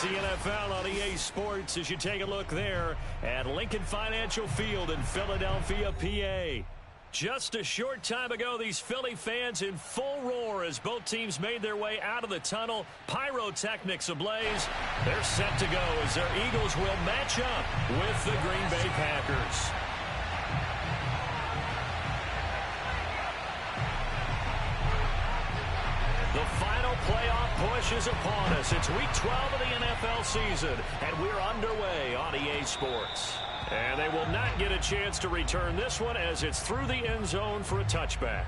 the NFL on EA Sports as you take a look there at Lincoln Financial Field in Philadelphia, PA. Just a short time ago, these Philly fans in full roar as both teams made their way out of the tunnel. Pyrotechnics ablaze. They're set to go as their Eagles will match up with the Green Bay Packers. The final playoff push is upon us. It's week 12 of the NFL season, and we're underway on EA Sports. And they will not get a chance to return this one as it's through the end zone for a touchback.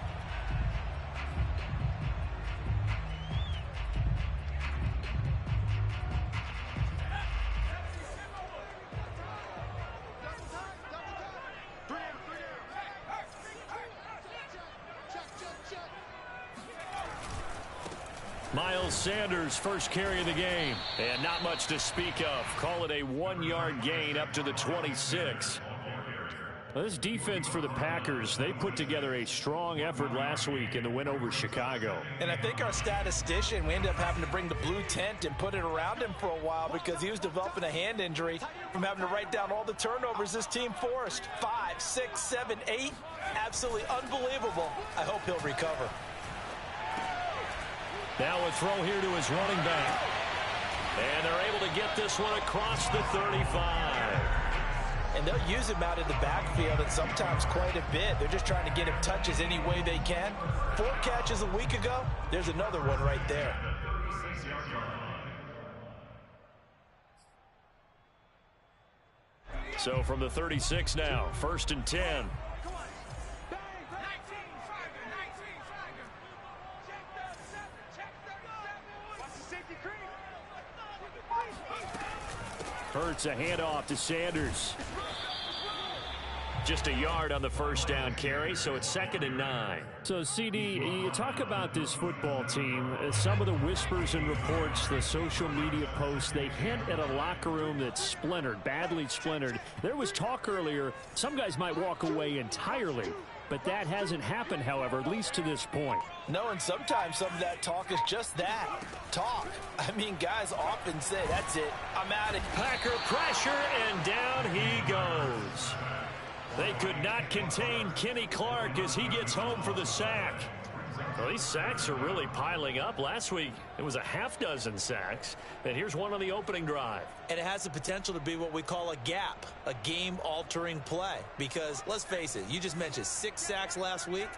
Miles Sanders first carry of the game, and not much to speak of. Call it a 1-yard gain up to the 26. Well, this defense for the Packers, they put together a strong effort last week in the win over Chicago. And I think our statistician, we ended up having to bring the blue tent and put it around him for a while because he was developing a hand injury from having to write down all the turnovers this team forced. 5, 6, 7, 8. Absolutely unbelievable. I hope he'll recover. Now a throw here to his running back. And they're able to get this one across the 35. And they'll use him out in the backfield and sometimes quite a bit. They're just trying to get him touches any way they can. 4 catches a week ago. There's another one right there. So from the 36 now, 1st and 10. Hurts a handoff to Sanders. Just a yard on the first down carry, so it's 2nd and 9. So, CD, you talk about this football team. Some of the whispers and reports, the social media posts, they hint at a locker room that's splintered, badly splintered. There was talk earlier, some guys might walk away entirely. But that hasn't happened, however, at least to this point. No, and sometimes some of that talk is just that, talk. I mean, guys often say, that's it, I'm out of here. Packer pressure, and down he goes. They could not contain Kenny Clark as he gets home for the sack. Well, these sacks are really piling up. Last week, it was a half-dozen sacks. And here's one on the opening drive. And it has the potential to be what we call a gap, a game-altering play. Because, let's face it, you just mentioned 6 sacks last week.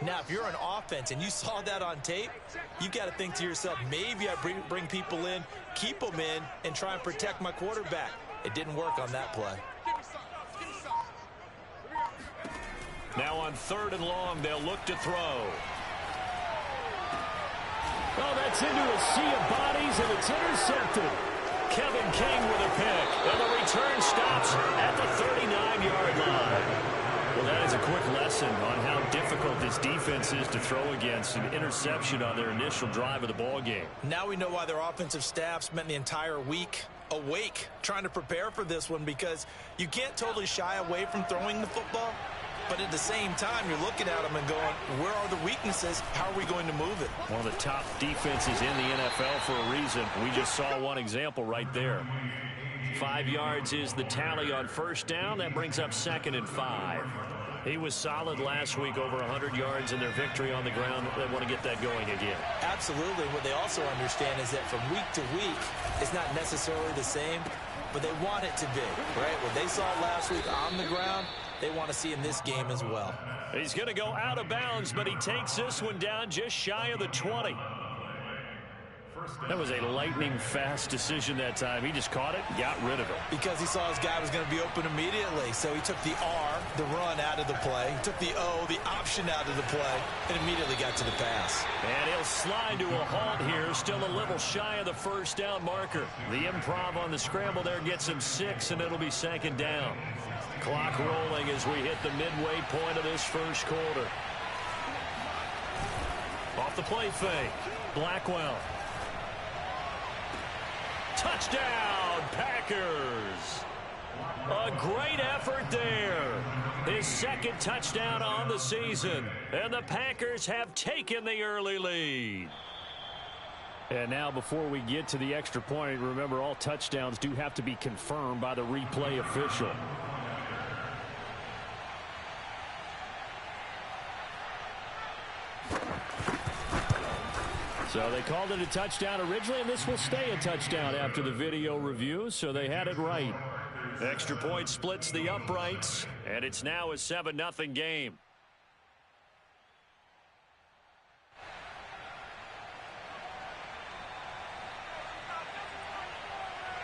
Now, if you're an offense and you saw that on tape, you've got to think to yourself, maybe I bring people in, keep them in, and try and protect my quarterback. It didn't work on that play. Now on 3rd and long, they'll look to throw. Oh, that's into a sea of bodies, and it's intercepted. Kevin King with a pick, and the return stops at the 39-yard line. Well, that is a quick lesson on how difficult this defense is to throw against. An interception on their initial drive of the ball game. Now we know why their offensive staff spent the entire week awake trying to prepare for this one, because you can't totally shy away from throwing the football. But at the same time, you're looking at them and going, where are the weaknesses? How are we going to move it? One of the top defenses in the NFL for a reason. We just saw one example right there. 5 yards is the tally on first down. That brings up 2nd and 5. He was solid last week, over 100 yards in their victory on the ground. They want to get that going again. Absolutely. What they also understand is that from week to week, it's not necessarily the same, but they want it to be, right? What they saw last week on the ground, they want to see in this game as well. He's going to go out of bounds, but he takes this one down just shy of the 20. That was a lightning-fast decision that time. He just caught it, got rid of it. Because he saw his guy was going to be open immediately. So he took the R, the run, out of the play. He took the O, the option, out of the play, and immediately got to the pass. And he'll slide to a halt here, still a little shy of the first down marker. The improv on the scramble there gets him 6, and it'll be 2nd down. Clock rolling as we hit the midway point of this first quarter. Off the play fake, Blackwell. Touchdown, Packers. A great effort there. His 2nd touchdown on the season. And the Packers have taken the early lead. And now before we get to the extra point, remember all touchdowns do have to be confirmed by the replay official. So they called it a touchdown originally, and this will stay a touchdown after the video review, so they had it right. Extra point splits the uprights, and it's now a 7-0 game.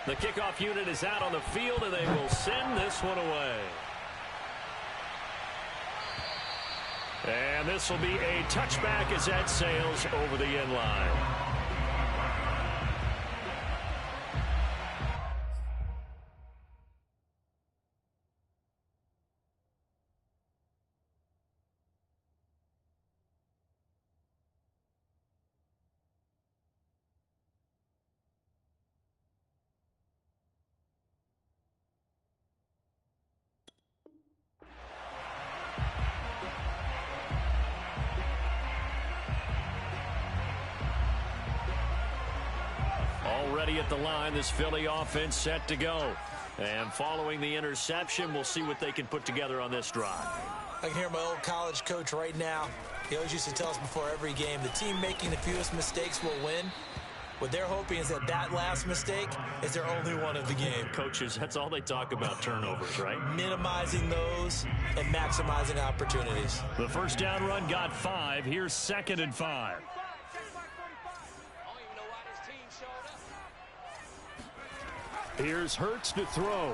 The kickoff unit is out on the field, and they will send this one away. And this will be a touchback as that sails over the end line. Already at the line, this Philly offense set to go. And following the interception, we'll see what they can put together on this drive. I can hear my old college coach right now. He always used to tell us before every game, the team making the fewest mistakes will win. What they're hoping is that last mistake is their only one of the game. Coaches, that's all they talk about, turnovers, right? Minimizing those and maximizing opportunities. The first down run got 5. Here's 2nd and 5. Here's Hurts to throw.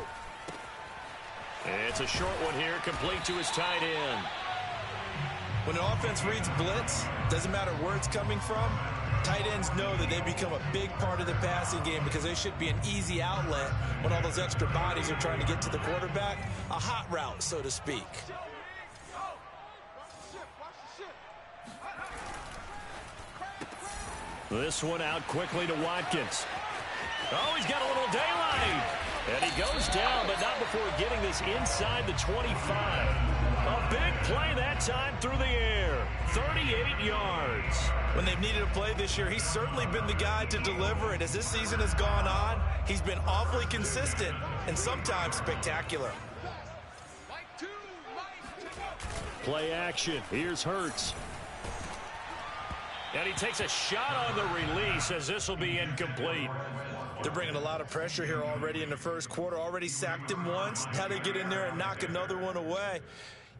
It's a short one here, complete to his tight end. When an offense reads blitz, doesn't matter where it's coming from, tight ends know that they become a big part of the passing game because they should be an easy outlet when all those extra bodies are trying to get to the quarterback. A hot route, so to speak. This one out quickly to Watkins. Oh, he's got a little daylight. And he goes down, but not before getting this inside the 25. A big play that time through the air. 38 yards. When they've needed a play this year, he's certainly been the guy to deliver. And as this season has gone on, he's been awfully consistent and sometimes spectacular. Play action. Here's Hurts. And he takes a shot on the release as this will be incomplete. They're bringing a lot of pressure here already in the first quarter. Already sacked him once. How to get in there and knock another one away.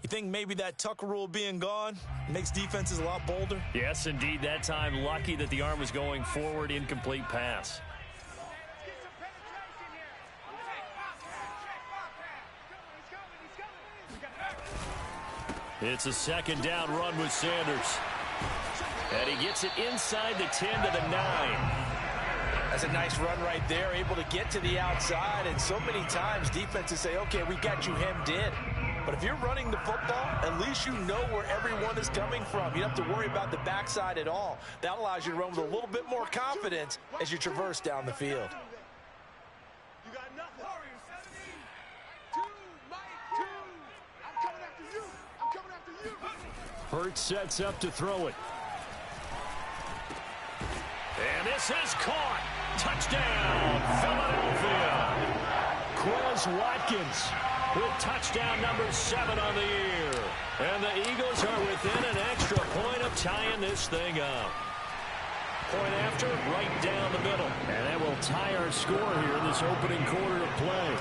You think maybe that Tucker rule being gone makes defenses a lot bolder? Yes, indeed. That time, lucky that the arm was going forward. Incomplete pass. It's a 2nd down run with Sanders. And he gets it inside the 10 to the 9. That's a nice run right there, able to get to the outside. And so many times defenses say, okay, we got you hemmed in. But if you're running the football, at least you know where everyone is coming from. You don't have to worry about the backside at all. That allows you to run with a little bit more confidence as you traverse down the field. Hurts sets up to throw it. And this is caught. Touchdown, Philadelphia. Quez Watkins with touchdown number 7 on the year. And the Eagles are within an extra point of tying this thing up. Point after, right down the middle. And that will tie our score here in this opening quarter of play.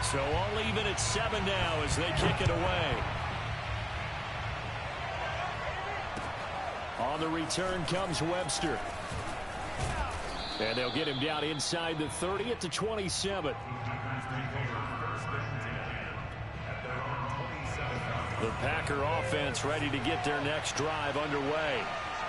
So all even at 7 now as they kick it away. On the return comes Webster. And they'll get him down inside the 30 at the 27. The Packer offense ready to get their next drive underway.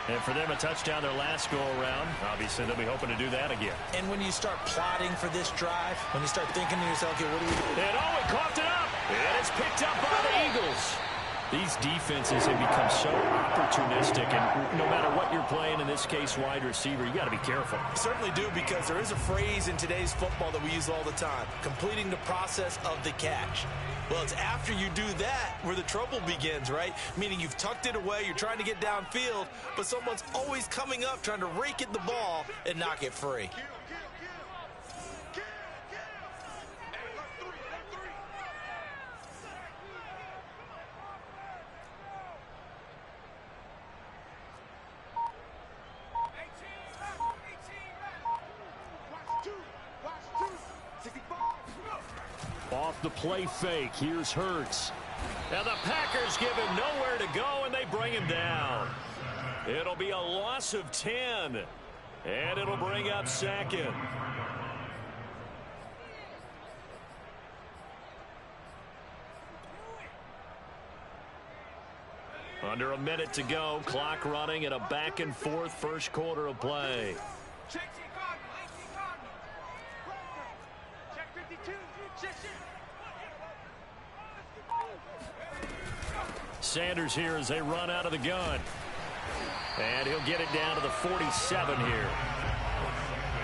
And for them, a touchdown their last go-around. Obviously, they'll be hoping to do that again. And when you start plotting for this drive, when you start thinking to yourself, okay, what do we do? And oh, he coughed it up. And it's picked up by the Eagles. These defenses have become so opportunistic, and no matter what you're playing, in this case, wide receiver, you got to be careful. Certainly do, because there is a phrase in today's football that we use all the time, completing the process of the catch. Well, it's after you do that where the trouble begins, right? Meaning you've tucked it away, you're trying to get downfield, but someone's always coming up trying to rake at the ball and knock it free. Off the play fake, here's Hurts. Now the Packers give him nowhere to go, and they bring him down. It'll be a loss of 10, and it'll bring up second. Under a minute to go, clock running, and a back-and-forth first quarter of play. Sanders here as they run out of the gun. And he'll get it down to the 47 here.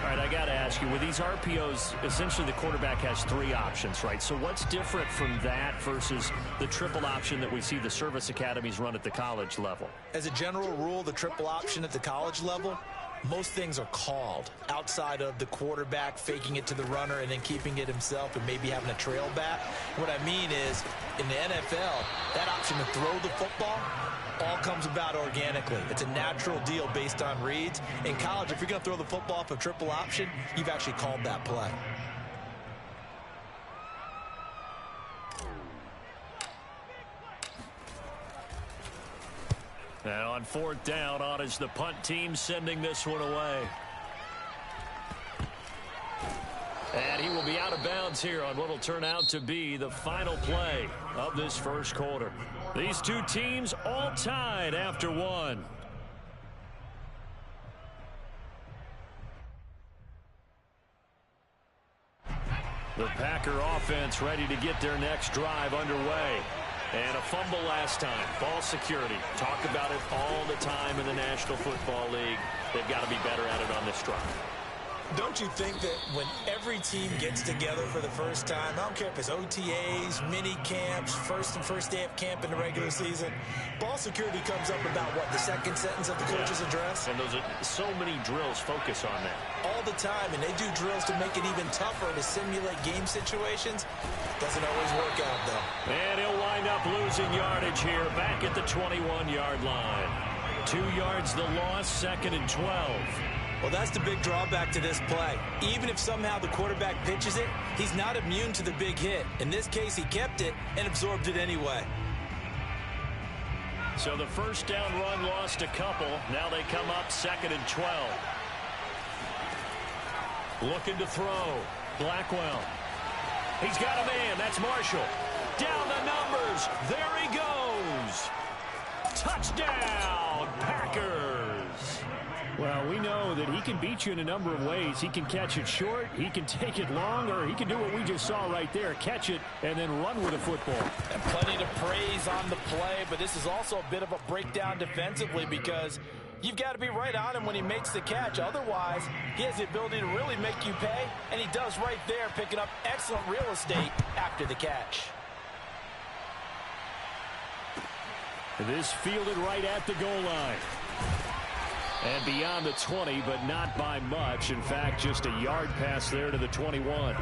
All right, I got to ask you, with these RPOs, essentially the quarterback has three options, right? So what's different from that versus the triple option that we see the service academies run at the college level? As a general rule, the triple option at the college level, most things are called outside of the quarterback faking it to the runner and then keeping it himself and maybe having a trail back. What I mean is, in the NFL, that option to throw the football all comes about organically. It's a natural deal based on reads. In college, if you're going to throw the football off a triple option, you've actually called that play. Now on fourth down, on is the punt team sending this one away. And he will be out of bounds here on what will turn out to be the final play of this first quarter. These two teams all tied after one. The Packer offense ready to get their next drive underway. And a fumble last time. Ball security. Talk about it all the time in the National Football League. They've got to be better at it on this drive. Don't you think that when every team gets together for the first time, I don't care if it's OTAs, mini camps, first day of camp in the regular season, ball security comes up about what, the second sentence of the coach's address? And those are so many drills focus on that. All the time, and they do drills to make it even tougher to simulate game situations. Doesn't always work out, though. And he'll wind up losing yardage here back at the 21-yard line. 2 yards the loss, 2nd and 12. Well, that's the big drawback to this play. Even if somehow the quarterback pitches it, he's not immune to the big hit. In this case, he kept it and absorbed it anyway. So the first down run lost a couple. Now they come up 2nd and 12. Looking to throw. Blackwell. He's got a man. That's Marshall. Down the numbers. There he goes. Touchdown, Packers. Well, we know that he can beat you in a number of ways. He can catch it short, he can take it long, or he can do what we just saw right there, catch it and then run with the football. And plenty to praise on the play, but this is also a bit of a breakdown defensively because you've got to be right on him when he makes the catch. Otherwise, he has the ability to really make you pay, and he does right there, picking up excellent real estate after the catch. This fielded right at the goal line. And beyond the 20, but not by much. In fact, just a yard pass there to the 21.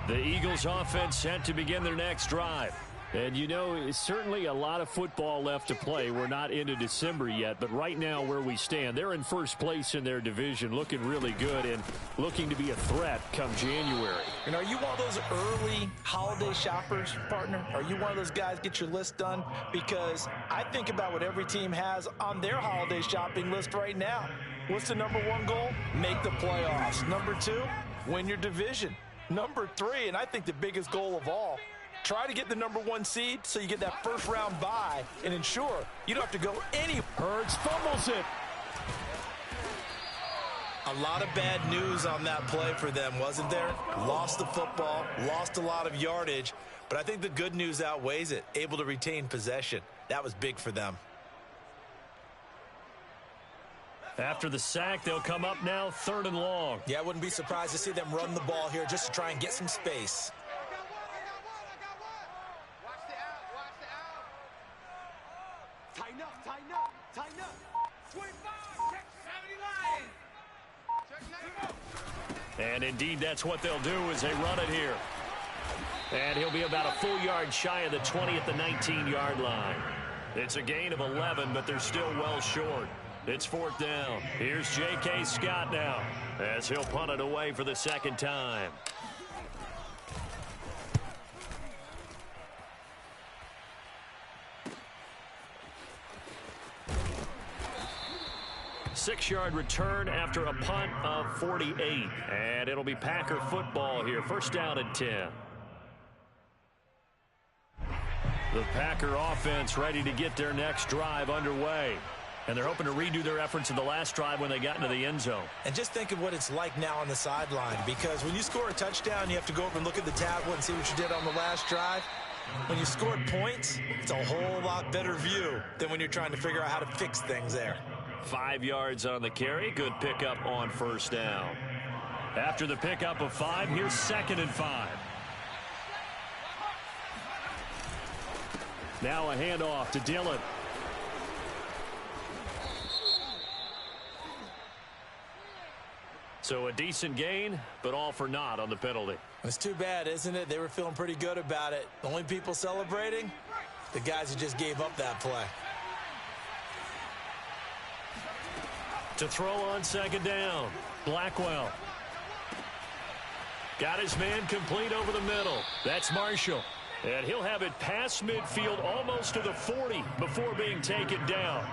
The Eagles offense set to begin their next drive. And, you know, it's certainly a lot of football left to play. We're not into December yet, but right now where we stand, they're in first place in their division, looking really good and looking to be a threat come January. And are you one of those early holiday shoppers, partner? Are you one of those guys get your list done? Because I think about what every team has on their holiday shopping list right now. What's the #1 goal? Make the playoffs. #2, win your division. #3, and I think the biggest goal of all, Try to get the #1 seed so you get that first-round bye and ensure you don't have to go any. Hurts fumbles it. A lot of bad news on that play for them, wasn't there? Lost the football, lost a lot of yardage, but I think the good news outweighs it. Able to retain possession. That was big for them. After the sack, they'll come up now 3rd and long. Yeah, I wouldn't be surprised to see them run the ball here just to try and get some space. Tighten up, tighten up, tighten up. 25, check 70 line. And indeed, that's what they'll do as they run it here. And he'll be about a full yard shy of the 20 at the 19-yard line. It's a gain of 11, but they're still well short. It's 4th down. Here's J.K. Scott now as he'll punt it away for the 2nd time. Six-yard return after a punt of 48. And it'll be Packer football here. 1st down and 10. The Packer offense ready to get their next drive underway. And they're hoping to redo their efforts in the last drive when they got into the end zone. And just think of what it's like now on the sideline, because when you score a touchdown, you have to go over and look at the tablet and see what you did on the last drive. When you scored points, it's a whole lot better view than when you're trying to figure out how to fix things there. 5 yards on the carry. Good pickup on 1st down. After the pickup of 5, here's 2nd and 5. Now a handoff to Dillon. So a decent gain, but all for naught on the penalty. It's too bad, isn't it? They were feeling pretty good about it. The only people celebrating, the guys who just gave up that play. To throw on 2nd down, Blackwell. Got his man complete over the middle. That's Marshall. And he'll have it past midfield almost to the 40 before being taken down.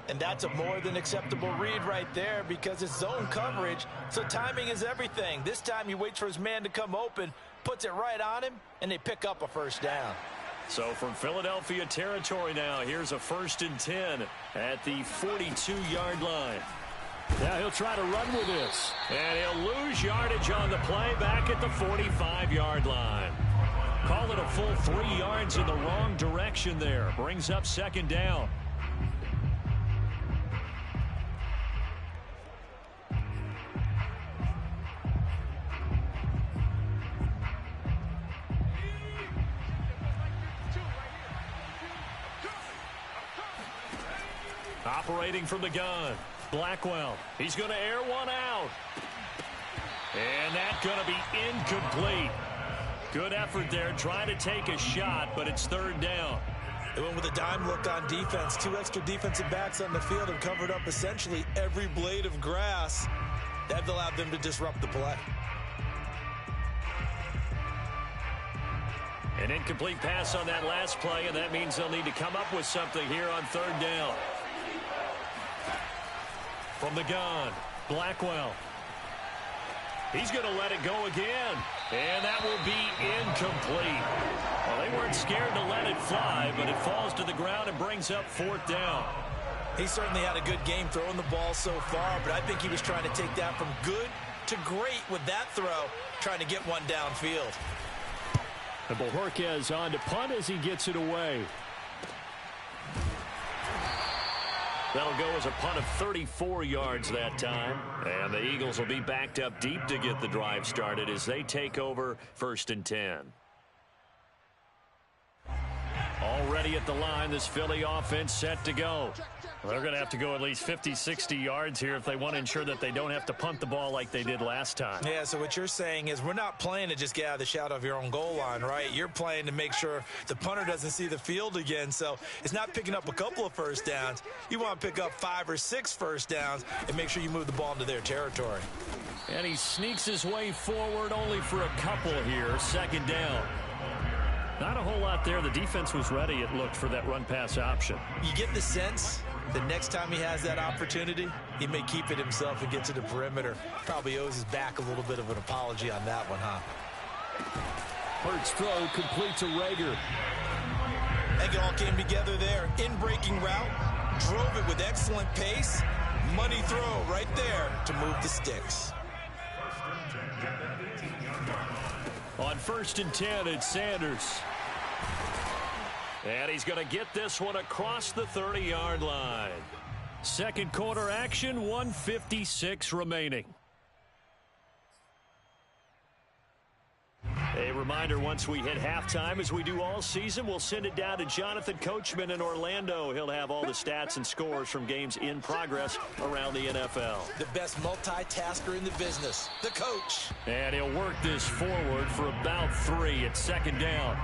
And that's a more than acceptable read right there because it's zone coverage, so timing is everything. This time he waits for his man to come open, puts it right on him, and they pick up a 1st down. So from Philadelphia territory now, here's a 1st and 10 at the 42-yard line. Now he'll try to run with this. And he'll lose yardage on the play back at the 45-yard line. Call it a full 3 yards in the wrong direction there. Brings up 2nd down. Operating from the gun, Blackwell. He's going to air one out. And that's going to be incomplete. Good effort there, trying to take a shot, but it's 3rd down. They went with a dime look on defense. 2 extra defensive backs on the field and covered up essentially every blade of grass. That allowed them to disrupt the play. An incomplete pass on that last play, and that means they'll need to come up with something here on 3rd down. From the gun, Blackwell. He's going to let it go again. And that will be incomplete. Well, they weren't scared to let it fly, but it falls to the ground and brings up 4th down. He certainly had a good game throwing the ball so far, but I think he was trying to take that from good to great with that throw, trying to get one downfield. And Bojorquez on to punt as he gets it away. That'll go as a punt of 34 yards that time. And the Eagles will be backed up deep to get the drive started as they take over 1st and 10. Already at the line, this Philly offense set to go. They're going to have to go at least 50, 60 yards here if they want to ensure that they don't have to punt the ball like they did last time. Yeah, so what you're saying is we're not playing to just get out of the shadow of your own goal line, right? You're playing to make sure the punter doesn't see the field again. So it's not picking up a couple of 1st downs. You want to pick up 5 or 6 1st downs and make sure you move the ball into their territory. And he sneaks his way forward only for a couple here. 2nd down. Not a whole lot there. The defense was ready, it looked, for that run-pass option. You get the sense the next time he has that opportunity, he may keep it himself and get to the perimeter. Probably owes his back a little bit of an apology on that one, huh? Hurts throw complete to Rager. I think it all came together there. In-breaking route, drove it with excellent pace. Money throw right there to move the sticks. On 1st and 10, it's Sanders. And he's going to get this one across the 30-yard line. Second quarter action, 1:56 remaining. A reminder, once we hit halftime, as we do all season, we'll send it down to Jonathan Coachman in Orlando. He'll have all the stats and scores from games in progress around the NFL. The best multitasker in the business, the coach. And he'll work this forward for about 3 at second down.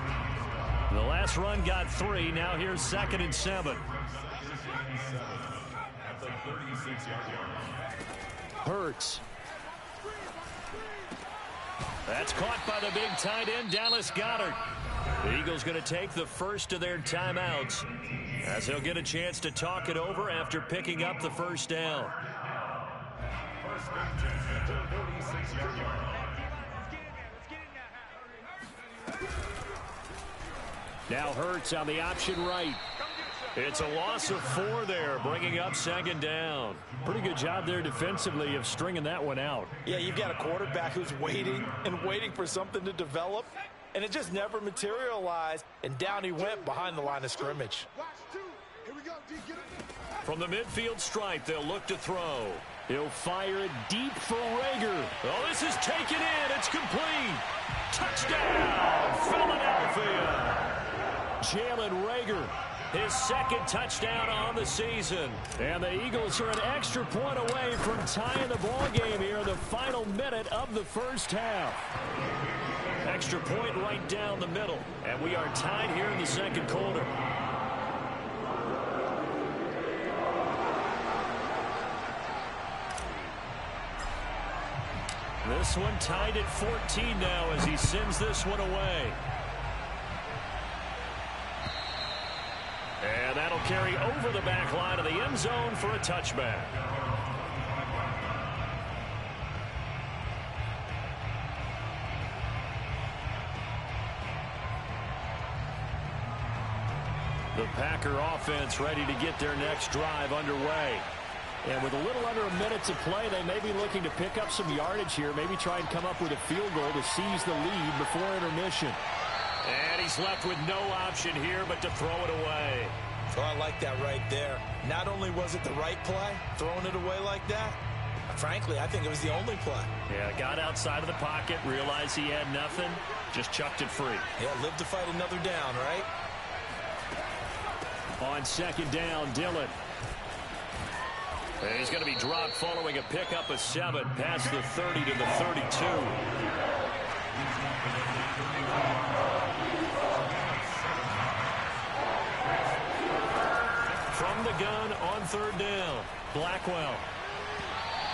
The last run got 3. Now here's 2nd and 7. Hurts. That's caught by the big tight end, Dallas Goedert. The Eagles going to take the first of their timeouts as they'll get a chance to talk it over after picking up the first down. Now Hurts on the option right. It's a loss of 4 there, bringing up 2nd down. Pretty good job there defensively of stringing that one out. Yeah, you've got a quarterback who's waiting and waiting for something to develop, and it just never materialized, and down he went behind the line of scrimmage. From the midfield stripe, they'll look to throw. He'll fire it deep for Rager. Oh, this is taken in. It's complete. Touchdown, Philadelphia. Jalen Rager, his 2nd touchdown on the season. And the Eagles are an extra point away from tying the ball game here in the final minute of the first half. Extra point right down the middle. And we are tied here in the second quarter. This one tied at 14 now as he sends this one away. And that'll carry over the back line of the end zone for a touchback. The Packer offense ready to get their next drive underway. And with a little under a minute to play, they may be looking to pick up some yardage here, maybe try and come up with a field goal to seize the lead before intermission. And he's left with no option here but to throw it away. Oh, I like that right there. Not only was it the right play, throwing it away like that, frankly, I think it was the only play. Yeah, got outside of the pocket, realized he had nothing, just chucked it free. Yeah, live to fight another down, right? On 2nd down, Dillon. And he's going to be dropped following a pickup of 7 past the 30 to the 32. From the gun on 3rd down, Blackwell.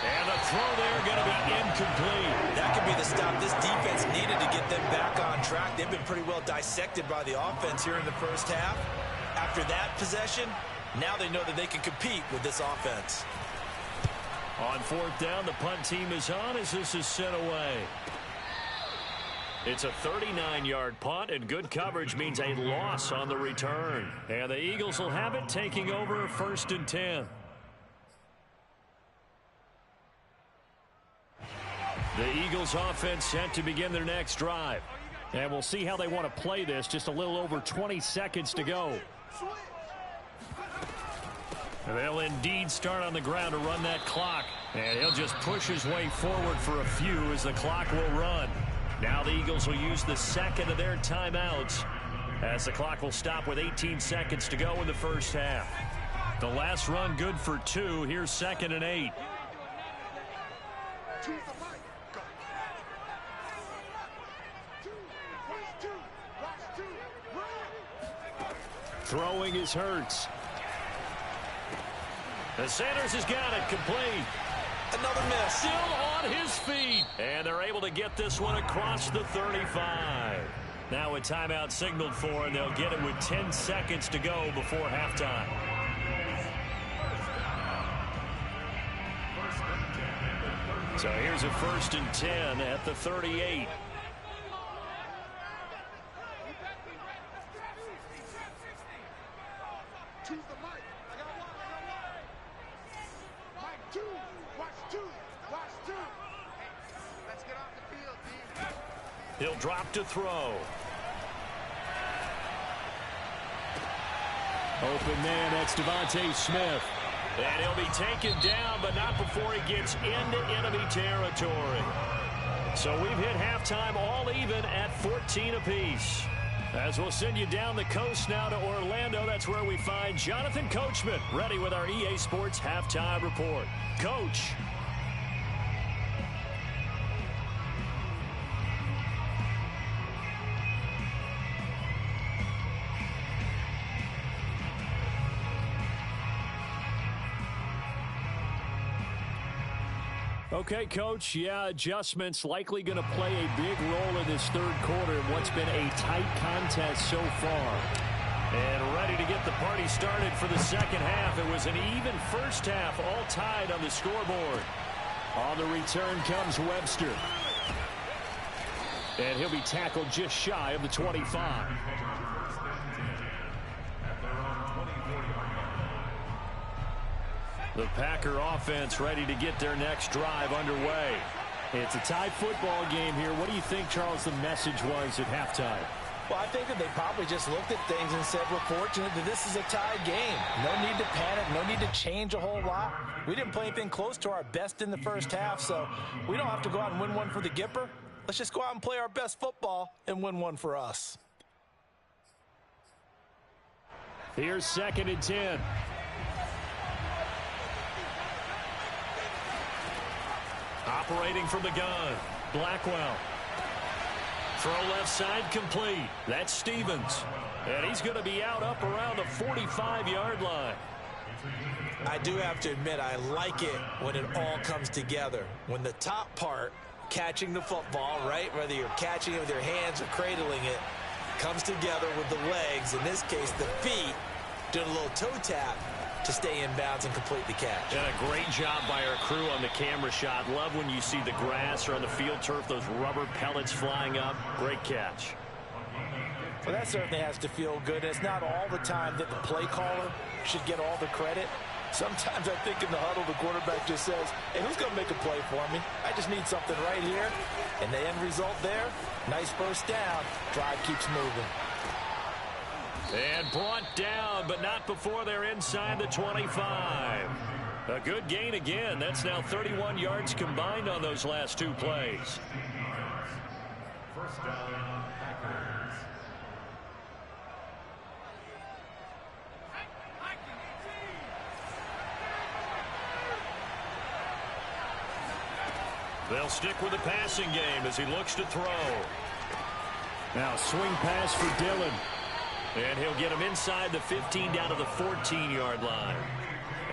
And the throw there going to be incomplete. That could be the stop this defense needed to get them back on track. They've been pretty well dissected by the offense here in the first half. After that possession, now they know that they can compete with this offense. On 4th down, the punt team is on as this is sent away. It's a 39-yard punt, and good coverage means a loss on the return. And the Eagles will have it, taking over 1st and 10. The Eagles offense set to begin their next drive. And we'll see how they want to play this. Just a little over 20 seconds to go. They'll indeed start on the ground to run that clock. And he'll just push his way forward for a few as the clock will run. Now the Eagles will use the 2nd of their timeouts as the clock will stop with 18 seconds to go in the first half. The last run good for 2. Here's 2nd and 8. Throwing is Hurts. The Sanders has got it complete. Another miss. Still on his feet. And they're able to get this one across the 35. Now a timeout signaled for, and they'll get it with 10 seconds to go before halftime. So here's a 1st and 10 at the 38. He'll drop to throw. Open man, that's Devontae Smith. And he'll be taken down, but not before he gets into enemy territory. So we've hit halftime all even at 14 apiece. As we'll send you down the coast now to Orlando, that's where we find Jonathan Coachman, ready with our EA Sports Halftime Report. Coach. Okay, Coach, yeah, adjustments likely going to play a big role in this third quarter in what's been a tight contest so far. And ready to get the party started for the second half. It was an even first half, all tied on the scoreboard. On the return comes Webster. And he'll be tackled just shy of the 25. The Packer offense ready to get their next drive underway. It's a tie football game here. What do you think, Charles, the message was at halftime? Well, I think that they probably just looked at things and said, we're fortunate that this is a tied game. No need to panic, no need to change a whole lot. We didn't play anything close to our best in the first half, so we don't have to go out and win one for the Gipper. Let's just go out and play our best football and win one for us. Here's 2nd and 10. Operating from the gun, Blackwell. Throw left side complete. That's Stevens. And he's going to be out up around the 45-yard line. I do have to admit, I like it when it all comes together. When the top part, catching the football, right, whether you're catching it with your hands or cradling it, comes together with the legs, in this case the feet, doing a little toe tap to stay in bounds and complete the catch. And a great job by our crew on the camera shot. Love when you see the grass or on the field turf, those rubber pellets flying up. Great catch. Well, that certainly has to feel good. It's not all the time that the play caller should get all the credit. Sometimes I think in the huddle, the quarterback just says, hey, who's going to make a play for me? I just need something right here. And the end result there, nice first down. Drive keeps moving. And brought down, but not before they're inside the 25. A good gain again. That's now 31 yards combined on those last two plays. First down, Packers. They'll stick with the passing game as he looks to throw. Now swing pass for Dillon. And he'll get him inside the 15 down to the 14-yard line.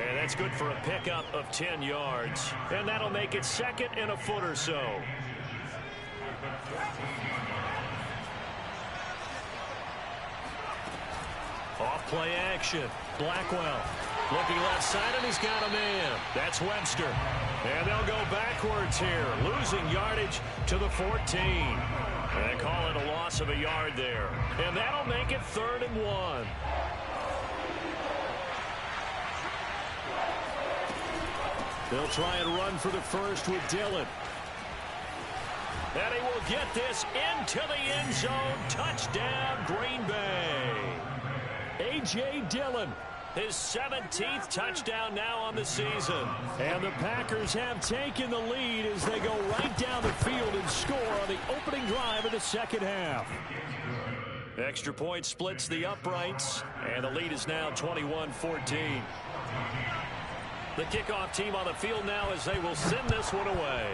And that's good for a pickup of 10 yards. And that'll make it 2nd and a foot or so. Off play action. Blackwell looking left side, and he's got a man. That's Webster. And they'll go backwards here, losing yardage to the 14. And they call it a loss of a yard there. And that'll make it 3rd and 1. They'll try and run for the first with Dillon. And he will get this into the end zone. Touchdown, Green Bay. A.J. Dillon, his 17th touchdown now on the season. And the Packers have taken the lead as they go right down the field and score on the opening drive of the second half. Extra point splits the uprights, and the lead is now 21-14. The kickoff team on the field now as they will send this one away.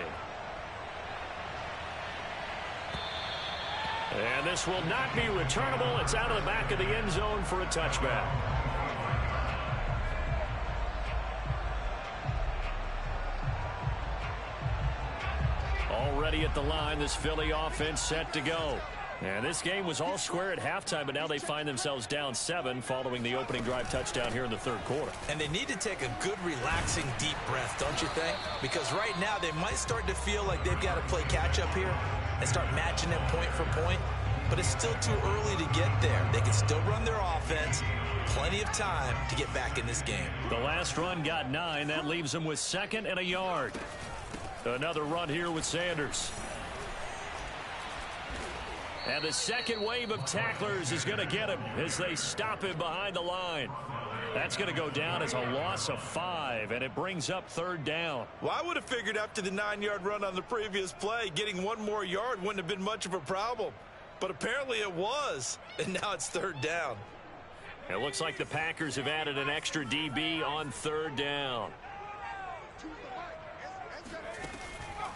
And this will not be returnable. It's out of the back of the end zone for a touchback. Already at the line, this Philly offense set to go. And this game was all square at halftime, but now they find themselves down 7 following the opening drive touchdown here in the third quarter. And they need to take a good, relaxing, deep breath, don't you think? Because right now they might start to feel like they've got to play catch-up here and start matching them point for point. But it's still too early to get there. They can still run their offense. Plenty of time to get back in this game. The last run got 9. That leaves them with 2nd and a yard. Another run here with Sanders. And the second wave of tacklers is going to get him as they stop him behind the line. That's going to go down as a loss of 5, and it brings up 3rd down. Well, I would have figured after the 9-yard run on the previous play, getting 1 more yard wouldn't have been much of a problem. But apparently it was, and now it's 3rd down. It looks like the Packers have added an extra DB on 3rd down.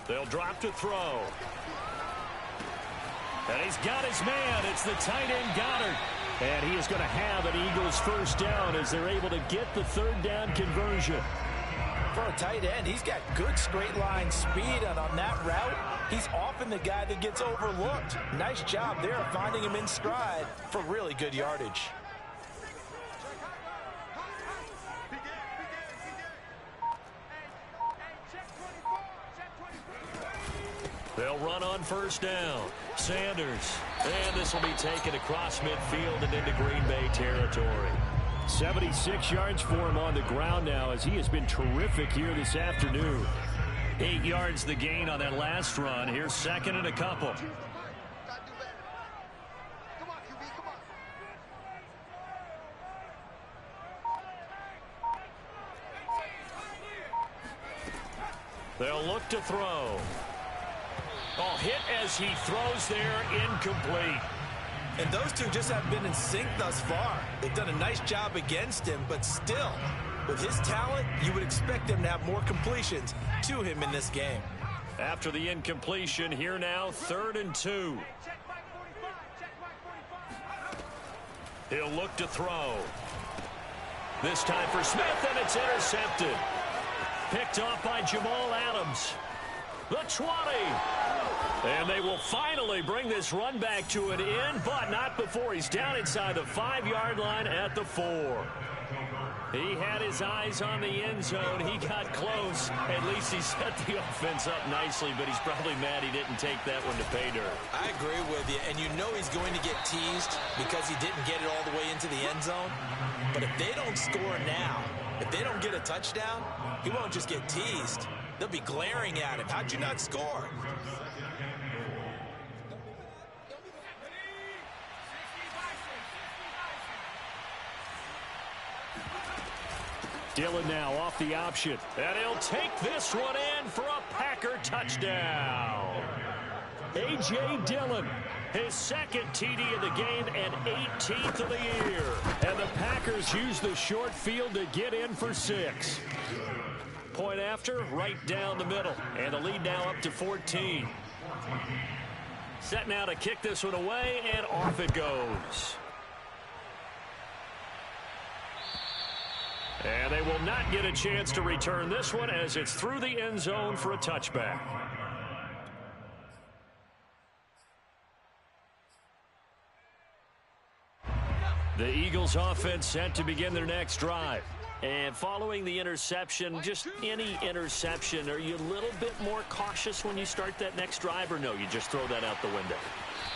They'll drop to throw. And he's got his man. It's the tight end Goddard. And he is going to have an Eagles 1st down as they're able to get the 3rd down conversion. For a tight end, he's got good straight line speed, and on that route, he's often the guy that gets overlooked. Nice job there of finding him in stride for really good yardage. They'll run on 1st down. Sanders. And this will be taken across midfield and into Green Bay territory. 76 yards for him on the ground now as he has been terrific here this afternoon. 8 yards the gain on that last run. Here's 2nd and a couple. They'll look to throw. Oh, hit as he throws there, incomplete. And those two just haven't been in sync thus far. They've done a nice job against him, but still, with his talent, you would expect him to have more completions to him in this game. After the incompletion, here now, 3rd and 2. He'll look to throw. This time for Smith, and it's intercepted. Picked off by Jamal Adams. The 20. And they will finally bring this run back to an end, but not before he's down inside the 5-yard line at the 4. He had his eyes on the end zone. He got close. At least he set the offense up nicely, but he's probably mad he didn't take that one to pay dirt. I agree with you, and you know he's going to get teased because he didn't get it all the way into the end zone. But if they don't score now, if they don't get a touchdown, he won't just get teased. They'll be glaring at him. How'd you not score? Dillon now off the option. And he'll take this one in for a Packer touchdown. A.J. Dillon, his 2nd TD of the game and 18th of the year. And the Packers use the short field to get in for 6. Point after, right down the middle. And the lead now up to 14. Set now to kick this one away, and off it goes. And they will not get a chance to return this one as it's through the end zone for a touchback. The Eagles offense set to begin their next drive. And following the interception, just any interception, are you a little bit more cautious when you start that next drive, or no, you just throw that out the window?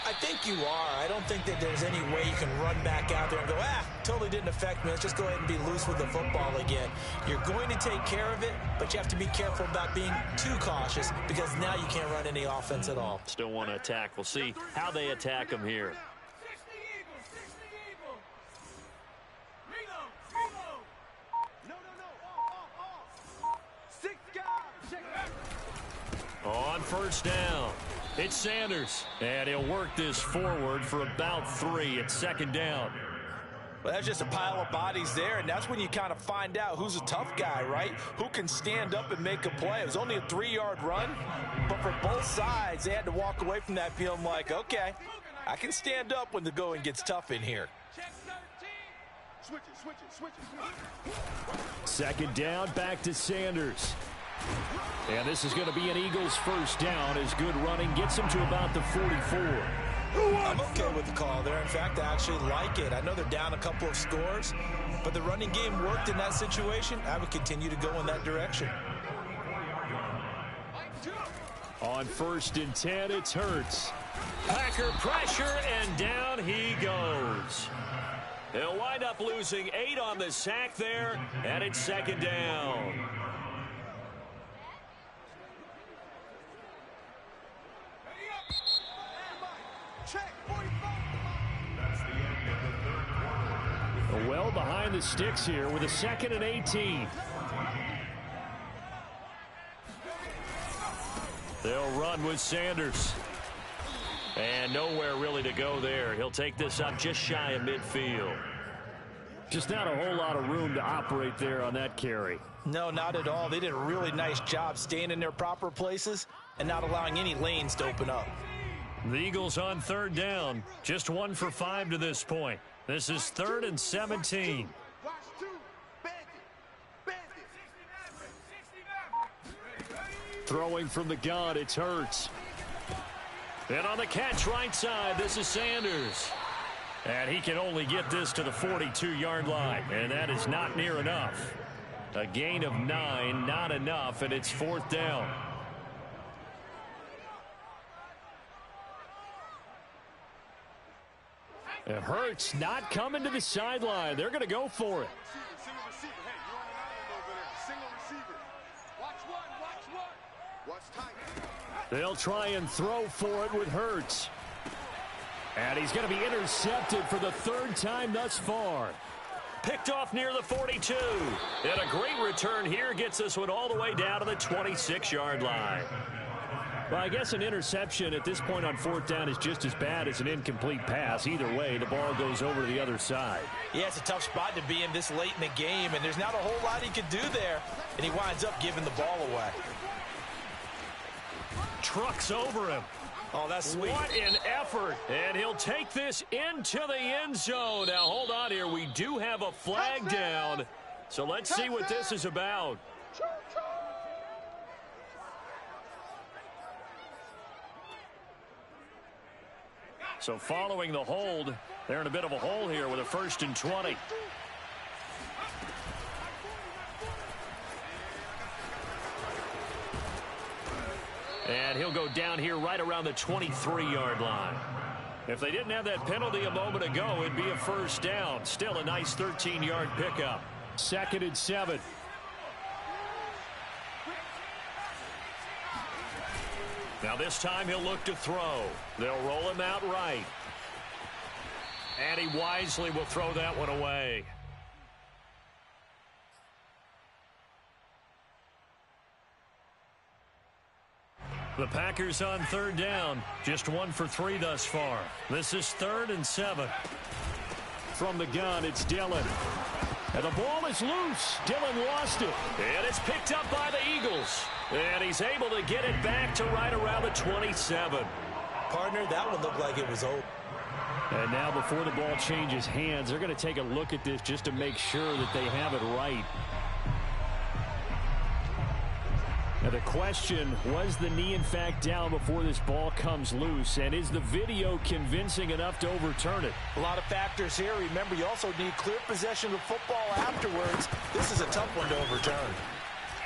I think you are. I don't think that there's any way you can run back out there and go, totally didn't affect me. Let's just go ahead and be loose with the football again. You're going to take care of it, but you have to be careful about being too cautious because now you can't run any offense at all. Still want to attack. We'll see how they attack them here. On 1st down, it's Sanders, and he'll work this forward for about 3 at 2nd down. Well, that's just a pile of bodies there, and that's when you kind of find out who's a tough guy, right? Who can stand up and make a play. It was only a 3-yard run, but for both sides, they had to walk away from that feeling like, okay, I can stand up when the going gets tough in here. Switch it. 2nd down, back to Sanders. And this is going to be an Eagles 1st down as good running gets him to about the 44. I'm okay with the call there. In fact, I actually like it. I know they're down a couple of scores, but the running game worked in that situation. I would continue to go in that direction. On 1st and 10, it's Hurts. Packer pressure, and down he goes. He'll wind up losing 8 on the sack there, and it's 2nd down. Check. behind the sticks here with a 2nd and 18. They'll run with Sanders. And nowhere really to go there. He'll take this up just shy of midfield. Just not a whole lot of room to operate there on that carry. No, not at all. They did a really nice job staying in their proper places and not allowing any lanes to open up. The Eagles on 3rd down. Just 1 for 5 to this point. This is 3rd and 17. Throwing from the gun, it's Hurts. And on the catch right side, this is Sanders. And he can only get this to the 42-yard line, and that is not near enough. A gain of 9, not enough, and it's 4th down. And Hurts not coming to the sideline. They're going to go for it. Single receiver. Hey, you're on an island over there. Single receiver. Watch one. Watch tight. They'll try and throw for it with Hurts. And he's going to be intercepted for the 3rd time thus far. Picked off near the 42. And a great return here gets this one all the way down to the 26-yard line. Well, I guess an interception at this point on 4th down is just as bad as an incomplete pass. Either way, the ball goes over to the other side. Yeah, it's a tough spot to be in this late in the game, and there's not a whole lot he could do there, and he winds up giving the ball away. Trucks over him. Oh, that's sweet. What an effort. And he'll take this into the end zone. Now, hold on here. We do have a flag down. So let's see what this is about. So following the hold, they're in a bit of a hole here with a 1st and 20. And he'll go down here right around the 23-yard line. If they didn't have that penalty a moment ago, it'd be a 1st down. Still a nice 13-yard pickup. 2nd and 7. Now this time he'll look to throw. They'll roll him out right. And he wisely will throw that one away. The Packers on 3rd down. Just 1 for 3 thus far. This is 3rd and 7. From the gun, it's Dillon. And the ball is loose. Dillon lost it. And it's picked up by the Eagles. And he's able to get it back to right around the 27. Partner, that one looked like it was over. And now before the ball changes hands, they're going to take a look at this just to make sure that they have it right. Now the question, was the knee in fact down before this ball comes loose? And is the video convincing enough to overturn it? A lot of factors here. Remember, you also need clear possession of football afterwards. This is a tough one to overturn.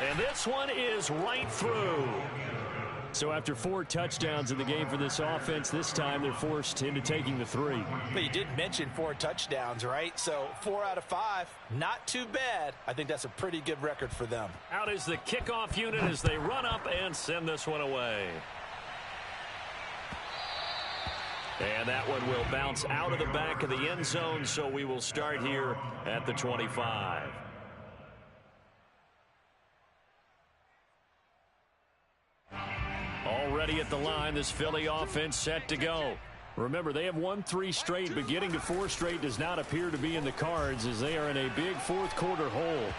And this one is right through. So after 4 touchdowns in the game for this offense, this time they're forced into taking the 3. But you did mention 4 touchdowns, right? So 4 out of 5, not too bad. I think that's a pretty good record for them. Out is the kickoff unit as they run up and send this one away. And that one will bounce out of the back of the end zone, so we will start here at the 25. Already at the line, this Philly offense set to go. Remember, they have won 3 straight, but getting to 4 straight does not appear to be in the cards as they are in a big 4th quarter hole.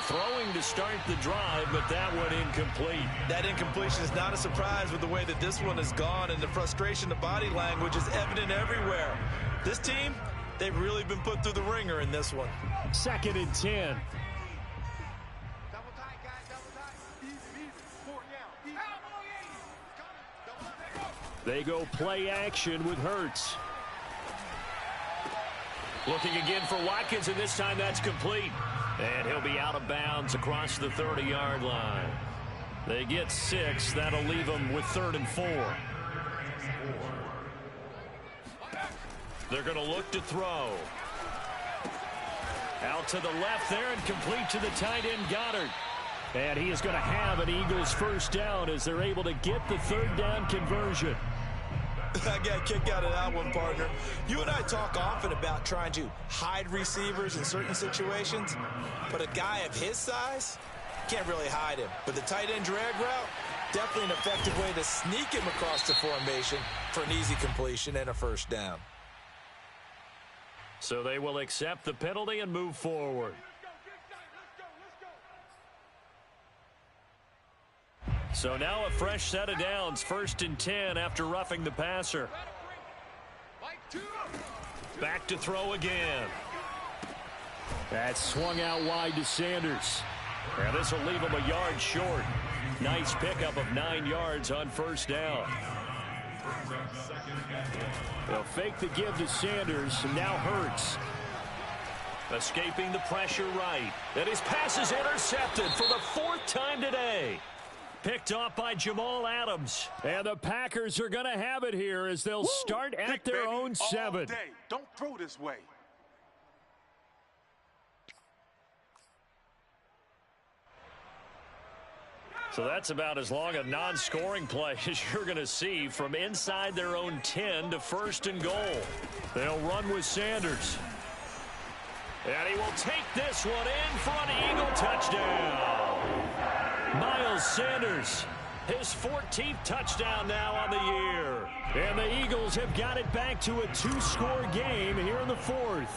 Throwing to start the drive, but that one incomplete. That incompletion is not a surprise with the way that this one has gone, and the frustration, the body language is evident everywhere. This team, they've really been put through the ringer in this one. 2nd and 10. Double tight, guys. Double tight. Easy. 4 down. Easy. They go play action with Hurts. Looking again for Watkins, and this time that's complete. And he'll be out of bounds across the 30-yard line. They get 6. That'll leave them with 3rd and 4. They're going to look to throw. Out to the left there and complete to the tight end Goddard. And he is going to have an Eagles 1st down as they're able to get the 3rd down conversion. I got a kick out of that one, partner. You and I talk often about trying to hide receivers in certain situations, but a guy of his size can't really hide him. But the tight end drag route, definitely an effective way to sneak him across the formation for an easy completion and a first down. So they will accept the penalty and move forward. So now a fresh set of downs, 1st and 10 after roughing the passer. Back to throw again. That swung out wide to Sanders. And this will leave him a yard short. Nice pickup of 9 yards on first down. They'll fake the give to Sanders, and now Hurts. Escaping the pressure right. And his pass is intercepted for the 4th time today. Picked off by Jamal Adams. And the Packers are going to have it here as they'll start at their own 7. Don't throw this way. So that's about as long a non-scoring play as you're going to see from inside their own 10 to 1st and goal. They'll run with Sanders. And he will take this one in for an Eagle touchdown. Miles Sanders, his 14th touchdown now on the year. And the Eagles have got it back to a 2-score game here in the 4th.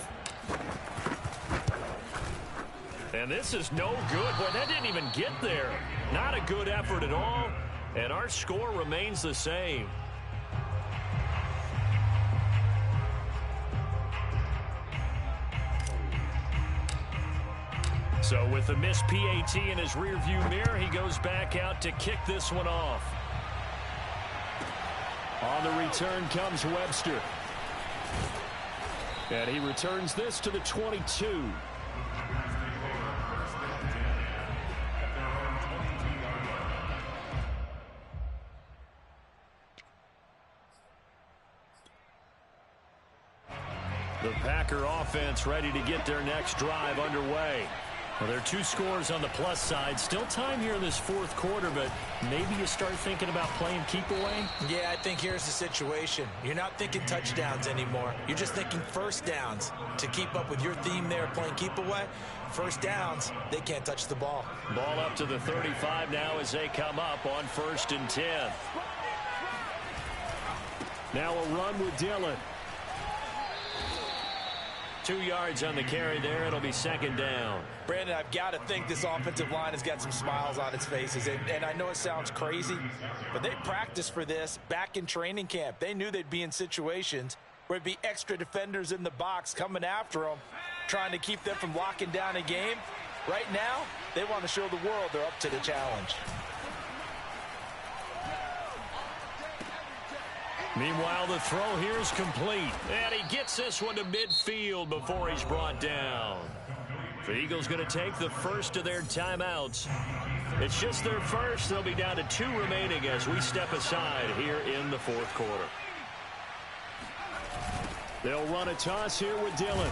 And this is no good. Boy, that didn't even get there. Not a good effort at all. And our score remains the same. So with the missed PAT in his rearview mirror, he goes back out to kick this one off. On the return comes Webster. And he returns this to the 22. The Packer offense ready to get their next drive underway. Well, there are 2 scores on the plus side. Still time here in this 4th quarter, but maybe you start thinking about playing keep away? Yeah, I think here's the situation. You're not thinking touchdowns anymore. You're just thinking first downs. To keep up with your theme there, playing keep away, first downs, they can't touch the ball. Ball up to the 35 now as they come up on 1st and 10. Now a run with Dillon. 2 yards on the carry there. It'll be 2nd down. Brandon, I've got to think this offensive line has got some smiles on its faces. And I know it sounds crazy, but they practiced for this back in training camp. They knew they'd be in situations where it'd be extra defenders in the box coming after them, trying to keep them from locking down a game. Right now, they want to show the world they're up to the challenge. Meanwhile, the throw here is complete. And he gets this one to midfield before he's brought down. The Eagles going to take the first of their timeouts. It's just their first. They'll be down to 2 remaining as we step aside here in the 4th quarter. They'll run a toss here with Dillon.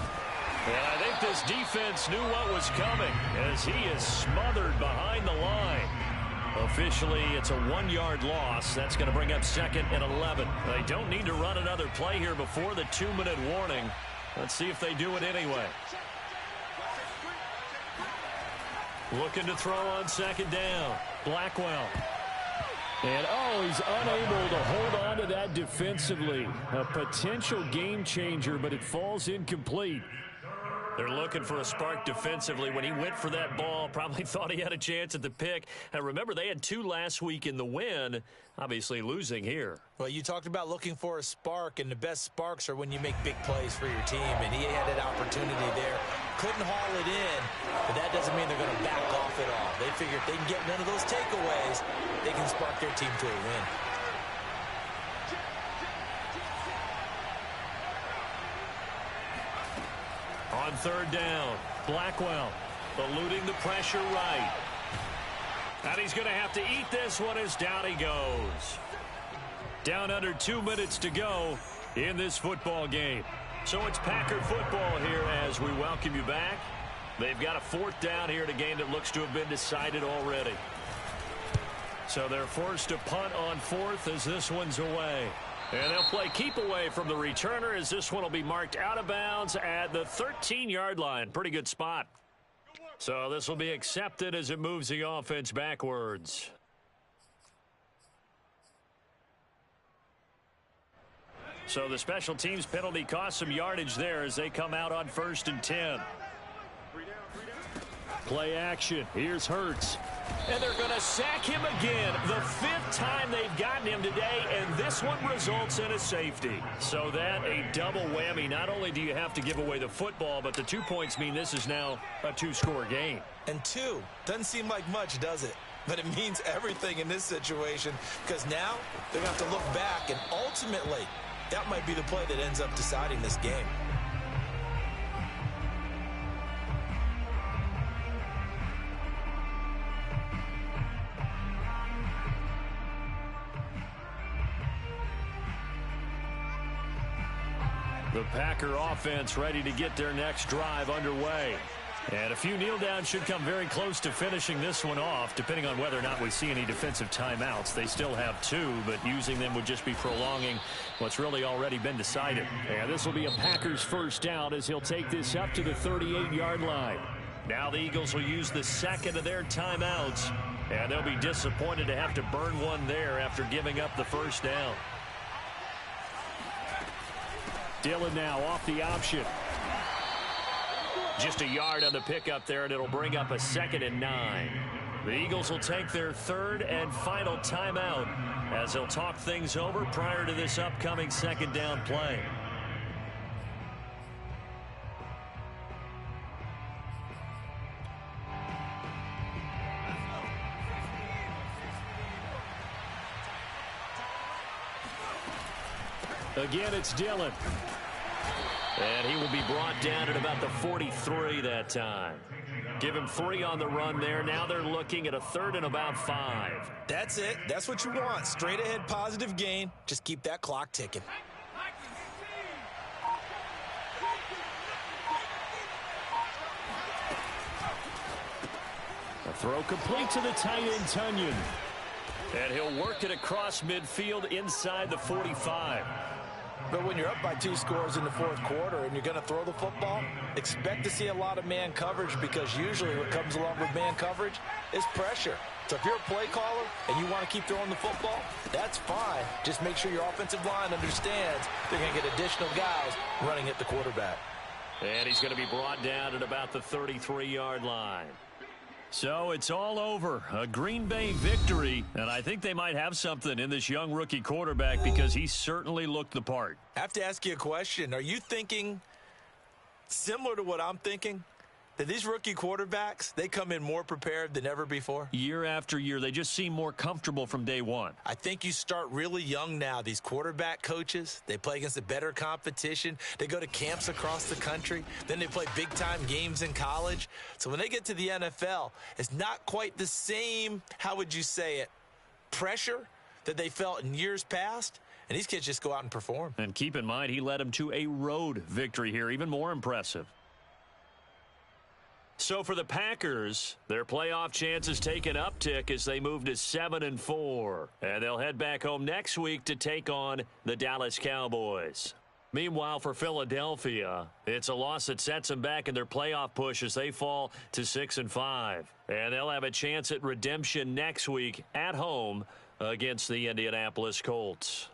And I think this defense knew what was coming as he is smothered behind the line. Officially, it's a 1-yard loss. That's going to bring up 2nd and 11. They don't need to run another play here before the 2-minute warning. Let's see if they do it anyway. Looking to throw on 2nd down. Blackwell. And, he's unable to hold on to that defensively. A potential game changer, but it falls incomplete. They're looking for a spark defensively. When he went for that ball, probably thought he had a chance at the pick. And remember, they had 2 last week in the win, obviously losing here. Well, you talked about looking for a spark, and the best sparks are when you make big plays for your team, and he had that opportunity there. Couldn't haul it in, but that doesn't mean they're going to back off at all. They figure if they can get one of those takeaways, they can spark their team to a win. On 3rd down, Blackwell eluding the pressure right. And he's going to have to eat this one as down he goes. Down under 2 minutes to go in this football game. So it's Packer football here as we welcome you back. They've got a 4th down here in a game that looks to have been decided already. So they're forced to punt on 4th as this one's away. And they'll play keep away from the returner as this one will be marked out of bounds at the 13-yard line. Pretty good spot. So this will be accepted as it moves the offense backwards. So the special teams penalty cost some yardage there as they come out on 1st and 10. Play action. Here's Hurts. And they're going to sack him again. The 5th time they've gotten him today, and this one results in a safety. So that a double whammy. Not only do you have to give away the football, but the 2 points mean this is now a 2-score game. And 2 doesn't seem like much, does it? But it means everything in this situation because now they're going to have to look back, and ultimately that might be the play that ends up deciding this game. The Packer offense ready to get their next drive underway. And a few kneel downs should come very close to finishing this one off, depending on whether or not we see any defensive timeouts. They still have 2, but using them would just be prolonging what's really already been decided. And this will be a Packers first down as he'll take this up to the 38-yard line. Now the Eagles will use the second of their timeouts, and they'll be disappointed to have to burn one there after giving up the first down. Dillon now off the option. Just a yard on the pickup there, and it'll bring up a 2nd and 9. The Eagles will take their 3rd and final timeout as they'll talk things over prior to this upcoming 2nd down play. Again, it's Dillon. And he will be brought down at about the 43 that time. Give him 3 on the run there. Now they're looking at a 3rd and about 5. That's it. That's what you want. Straight ahead positive gain. Just keep that clock ticking. A throw complete to the tight end, Tunyon. And he'll work it across midfield inside the 45. But when you're up by 2 scores in the 4th quarter and you're going to throw the football, expect to see a lot of man coverage because usually what comes along with man coverage is pressure. So if you're a play caller and you want to keep throwing the football, that's fine. Just make sure your offensive line understands they're going to get additional guys running at the quarterback. And he's going to be brought down at about the 33-yard line. So it's all over. A Green Bay victory, and I think they might have something in this young rookie quarterback because he certainly looked the part. I have to ask you a question. Are you thinking similar to what I'm thinking? That these rookie quarterbacks, they come in more prepared than ever before? Year after year, they just seem more comfortable from day one. I think you start really young now. These quarterback coaches, they play against a better competition. They go to camps across the country. Then they play big-time games in college. So when they get to the NFL, it's not quite the same, how would you say it, pressure that they felt in years past. And these kids just go out and perform. And keep in mind, he led them to a road victory here, even more impressive. So for the Packers, their playoff chances take an uptick as they move to 7-4. And they'll head back home next week to take on the Dallas Cowboys. Meanwhile, for Philadelphia, it's a loss that sets them back in their playoff push as they fall to 6-5. And they'll have a chance at redemption next week at home against the Indianapolis Colts.